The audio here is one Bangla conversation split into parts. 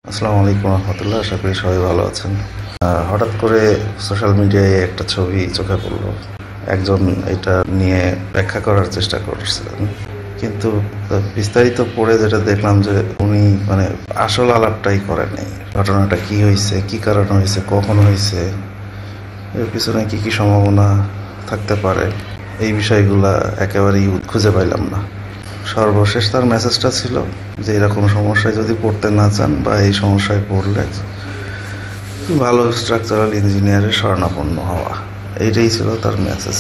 আসসালামু আলাইকুম রহমতুল্লাহ। আশা করি সবাই ভালো আছেন। হঠাৎ করে সোশ্যাল মিডিয়ায় একটা ছবি চোখে পড়লো। একজন এটা নিয়ে ব্যাখ্যা করার চেষ্টা করছিলেন, কিন্তু বিস্তারিত পড়ে যেটা দেখলাম যে উনি আসল আলাপটাই করেন নাই। ঘটনাটা কি হয়েছে, কি কারণে হয়েছে, কখন হয়েছে, এর পিছনে কি কি সম্ভাবনা থাকতে পারে, এই বিষয়গুলা একেবারেই খুঁজে পাইলাম না। সর্বশেষ তার মেসেজটা ছিল যে এরকম সমস্যায় যদি পড়তে না চান বা এই সমস্যায় পড়লে ভালো স্ট্রাকচারাল ইঞ্জিনিয়ারের শরণাপন্ন হওয়া, এইটাই ছিল তার মেসেজ।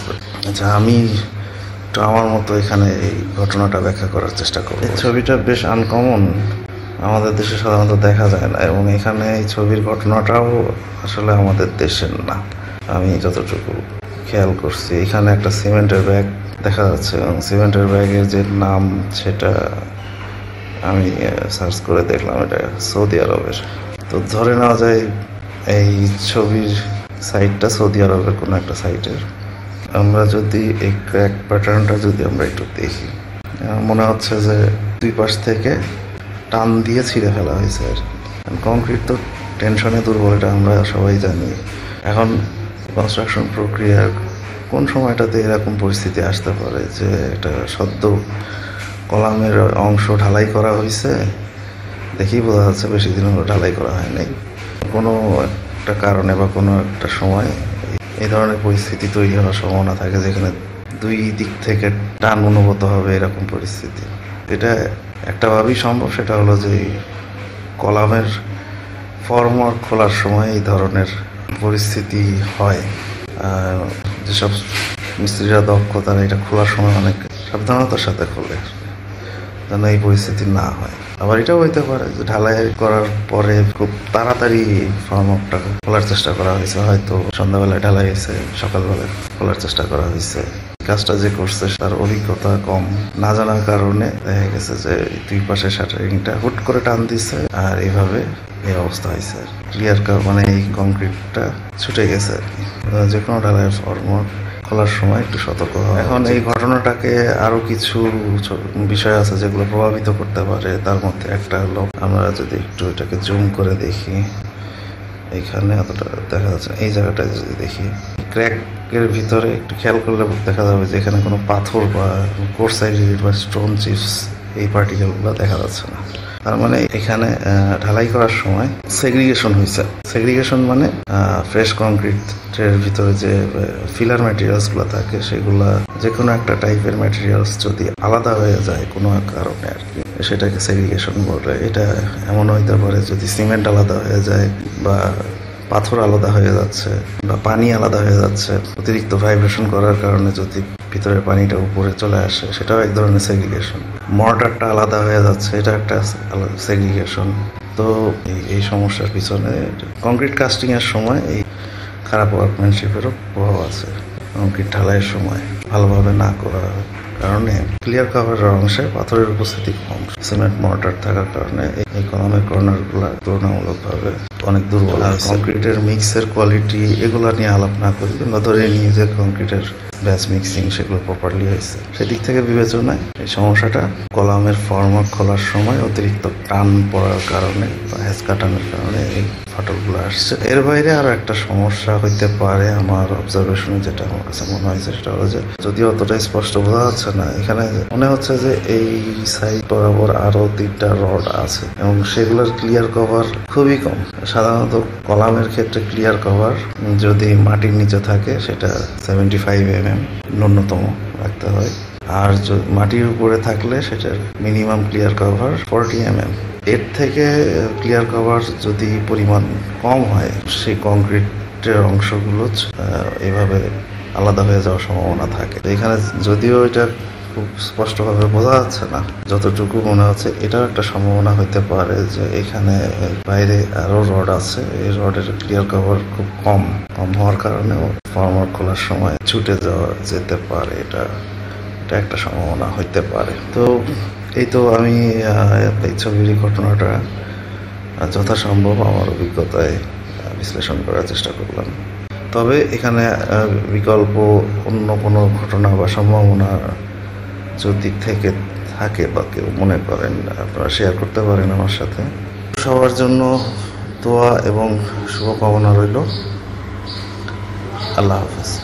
আচ্ছা, আমি তো আমার মতো এখানে এই ঘটনাটা ব্যাখ্যা করার চেষ্টা করব। এই ছবিটা বেশ আনকমন, আমাদের দেশে সাধারণত দেখা যায় না, এবং এখানে এই ছবির ঘটনাটাও আসলে আমাদের দেশের না। আমি যতটুকু খেয়াল করছি, এখানে একটা সিমেন্টের ব্যাগ দেখা যাচ্ছে, এবং সিমেন্টের ব্যাগের যে নাম সেটা আমি সার্চ করে দেখলাম এটা সৌদি আরবের। তো ধরে নেওয়া যায় এই ছবির সাইটটা সৌদি আরবের কোনো একটা সাইটের। আমরা যদি এই ক্র্যাক প্যাটার্নটা যদি আমরা একটু দেখি, মনে হচ্ছে যে দুই পাশ থেকে টান দিয়ে ছিঁড়ে ফেলা হয়েছে আর কি। কংক্রিট তো টেনশনে দুর্বল, এটা আমরা সবাই জানি। এখন কনস্ট্রাকশন প্রক্রিয়ার কোন সময়টাতে এরকম পরিস্থিতি আসতে পারে যে একটা সদ্য কলামের অংশ ঢালাই করা হয়েছে, দেখেই বোঝা যাচ্ছে বেশি দিন হলো ঢালাই করা হয় নাই। কোনো একটা কারণে বা কোনো একটা সময় এই ধরনের পরিস্থিতি তৈরি হওয়ার সম্ভাবনা থাকে, যেখানে দুই দিক থেকে টান অনুভূত হবে এরকম পরিস্থিতি। এটা একটাভাবেই সম্ভব, সেটা হলো যে কলামের ফর্মওয়ার্ক খোলার সময় এই ধরনের পরিস্থিতি হয়। যেসব মিস্ত্রিরা দক্ষ, তারা এটা খোলার সময় অনেক সাবধানতার সাথে খোলে যেন এই পরিস্থিতি না হয়। আবার এটাও হইতে পারে যে ঢালাই করার পরে খুব তাড়াতাড়ি ফর্মওয়ার্কটা খোলার চেষ্টা করা হয়েছে, হয়তো সন্ধ্যাবেলায় ঢালাই হয়েছে, সকালবেলায় খোলার চেষ্টা করা হয়েছে। কাজটা যে করছে তার অভিজ্ঞতা কম, না জানার কারণে দেখা গেছে যে দুই পাশে শাটারিংটা হুট করে টান দিচ্ছে, আর এইভাবে এই অবস্থা হয়েছে আর ক্লিয়ার এই কংক্রিটটা ছুটে গেছে আর কি। যে কোনো ঢালাইয়ের ফর্মওয়ার্ক খোলার সময় একটু সতর্ক হওয়া। এখন এই ঘটনাটাকে আরো কিছু বিষয় আছে যেগুলো প্রভাবিত করতে পারে। তার মধ্যে একটা হলো, আমরা যদি একটু এটাকে জুম করে দেখি, এখানে অতটা দেখা যাচ্ছে, এই জায়গাটায় যদি দেখি ক্র্যাকের ভিতরে একটু খেয়াল করলে দেখা যাবে যে এখানে কোনো পাথর বা কোর্সাইড বা স্টোন চিপস এই পার্টিকেলগুলো দেখা যাচ্ছে না। তার মানে এখানে ঢালাই করার সময় সেগ্রিগেশন হয়েছে। সেগ্রিগেশন মানে ফ্রেশ কংক্রিটের ভিতরে যে ফিলার ম্যাটেরিয়ালসগুলো থাকে, সেগুলা যে কোনো একটা টাইপের ম্যাটেরিয়ালস যদি আলাদা হয়ে যায় কোনো কারণে আর কি, সেটাকে সেগ্রিগেশন বলে। এটা এমন হইতে পারে যদি সিমেন্ট আলাদা হয়ে যায়, বা পাথর আলাদা হয়ে যাচ্ছে, বা পানি আলাদা হয়ে যাচ্ছে, অতিরিক্ত ভাইব্রেশন করার কারণে যদি ভিতরের পানিটা উপরে চলে আসে, সেটাও এক ধরনের সেগ্রিগেশন। মর্টারটা আলাদা হয়ে যাচ্ছে, এটা একটা সেগ্রিগেশন। তো এই সমস্যার পিছনে কংক্রিট কাস্টিংয়ের সময় এই খারাপ ওয়ার্কম্যানশিপেরও প্রভাব আছে। কংক্রিট ঢালাইয়ের সময় ভালোভাবে না করার কারণে ক্লিয়ার কভারের অংশে পাথরের উপস্থিতি কম, সিমেন্ট মর্টার থাকার কারণে এই কলামের কর্নারগুলো তুলনামূলকভাবে অনেক দুর্বল। আর কংক্রিটের মিক্সের কোয়ালিটি এগুলা নিয়ে আলাপ না করি, কিংবা ধরে নিয়ে যে কংক্রিটের ব্যাচ মিক্সিং সেগুলো প্রপারলি হয়েছে, সেদিক থেকে বিবেচনায় এই সমস্যাটা কলামের ফর্মওয়ার্ক খোলার সময় অতিরিক্ত টান পড়ার কারণে বা হ্যাঁচকা টানের কারণে এই ফাটলগুলো আসছে। এর বাইরে আরো একটা সমস্যা হইতে পারে আমার অবজারভেশনে, যেটা আমার কাছে মনে হয়েছে, সেটা হলো যে যদিও অতটা স্পষ্ট বোঝা যাচ্ছে না, এখানে মনে হচ্ছে যে এই সাইড বরাবর আরো 3টা রড আছে, এবং সেগুলোর ক্লিয়ার কভার খুবই কম। সাধারণত কলামের ক্ষেত্রে ক্লিয়ার কভার যদি মাটির নিচে থাকে সেটা 75 mm ন্যূনতম রাখতে হয়, আর মাটির উপরে থাকলে সেটার মিনিমাম ক্লিয়ার কভার 40 mm। এর থেকে ক্লিয়ার কভার যদি পরিমাণ কম হয়, সেই কংক্রিটের অংশগুলো এভাবে আলাদা হয়ে যাওয়ার সম্ভাবনা থাকে। এখানে যদিও এটা খুব স্পষ্টভাবে বোঝা যাচ্ছে না, যতটুকু মনে হচ্ছে এটাও একটা সম্ভাবনা হইতে পারে যে এখানে বাইরে আরো রড আছে, এই রডের ক্লিয়ার কভার খুব কম হওয়ার কারণে ফর্মওয়ার্ক খোলার সময় ছুটে যাওয়া যেতে পারে। এটা একটা সম্ভাবনা হইতে পারে। তো এই তো আমি এই ছবির ঘটনাটা যথাসম্ভব আমার অভিজ্ঞতায় বিশ্লেষণ করার চেষ্টা করলাম। তবে এখানে বিকল্প অন্য কোনো ঘটনা বা সম্ভাবনা যদি থেকে থাকে বা কেউ মনে করেন, আপনারা শেয়ার করতে পারেন আমার সাথে। সবার জন্য দোয়া এবং শুভকামনা রইল। আল্লাহ হাফেজ।